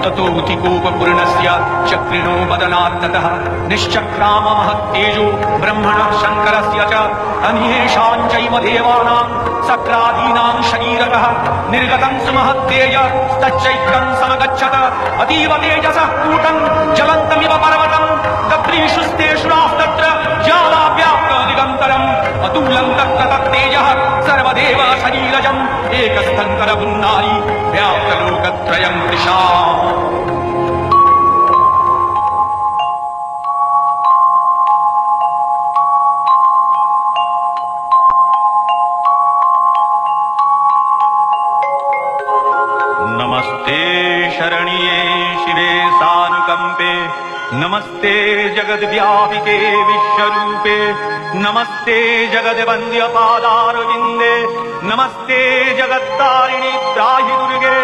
ततोऽतिकोपपूर्णस्य चक्रिणो वदनात्ततः निश्चक्राम महत्तेजो ब्रह्मणः शङ्करस्य च अन्येषां चैव देवानां सक्रादीनां शरीरतः निर्गतं सुमहत्तेज तच्चैत्रं समगच्छत अतीव तेजसः कूटं ज्वलन्तमिव पर्वतं तत्रीषुस्तेषुरास्तत्र ज्वालाव्याप्त दिगन्तरम् अतुलं तत्र तत्तेजः सर्वदेव शरीरजम् एकस्थन्तरपुन्नारी व्याप्तलोकत्रयं दिशाम्। नमस्ते शरण्ये शिवे सानुकंपे नमस्ते जगद्व्यापिके विश्वरूपे नमस्ते जगद्वन्द्य पादारविन्दे नमस्ते जगत्तारिणि त्राहि दुर्गे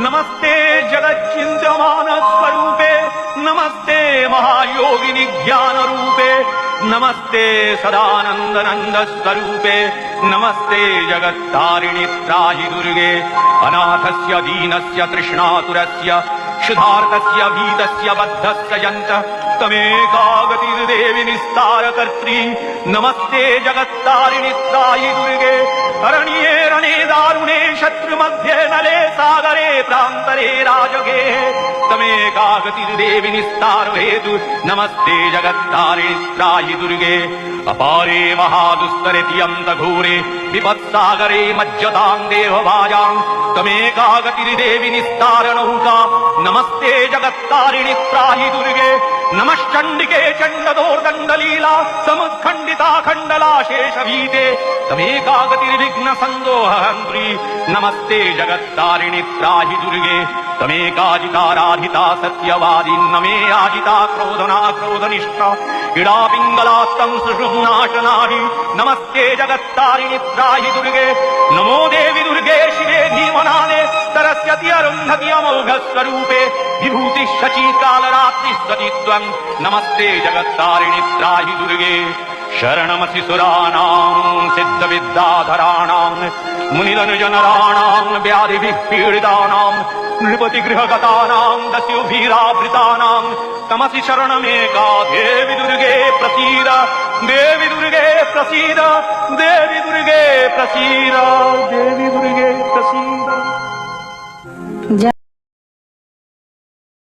नमस्ते जगच्चिन्त्यमान स्वरूपे नमस्ते महायोगिनि ज्ञान रूपे नमस्ते सदानंद नंद स्वरूपे नमस्ते जगत्तारिणि त्राहि दुर्गे अनाथस्य दीनस्य तृष्णातुरस्य क्षुधार्तस्य भीतस्य बद्धस्य यन्तः तमेकागतिर्देवि निस्तारकर्त्री नमस्ते जगत्तारिणि त्राहि दुर्गे अरण्ये रणे दारुणे शत्रुमध्ये नले सागरे प्रान्तरे राजगे तमेकागतिर्देवि निस्तार हेतु नमस्ते जगत्तारिणि त्राहि दुर्गे अपारे महादुस्तरे तियन्तघोरे विपत्सागरे मज्जतां देवभाजां तमेकागतिर्देवि निस्तारणौका नमस्ते जगत्तारिणि त्राहि दुर्गे नमश्चण्डिके चण्डदोर्दण्डलीला समुत्खण्डिता खण्डला शेषभीते तमेकागतिर्विघ्न सन्दोहन्त्री नमस्ते जगत्तारिणि त्राहि दुर्गे तमेकाजिताराधिता सत्यवादी नमे आजिता क्रोधना क्रोधनिष्ठा इडा पिङ्गलात्तं सुषुम्नाशनाहि नमस्ते जगत्तारिणि त्राहि दुर्गे नमो देवि दुर्गे शिवे धीमनाने सरस्वती अरुन्धति अमोघ स्वरूपे विभूति शची कालरात्रि स्वतित्वं नमस्ते जगत्तारिणि त्राहि दुर्गे शरणमसि सुराणां सिद्धविद्याधराणां मुनिजनराणां व्याधिभिः पीडितानां नृपतिगृहगतानां दस्युभिरावृतानां तमसि शरणमेका देवि दुर्गे प्रसीद देवि दुर्गे प्रसीद देवि दुर्गे प्रसीद देवि दुर्गे प्रसीद।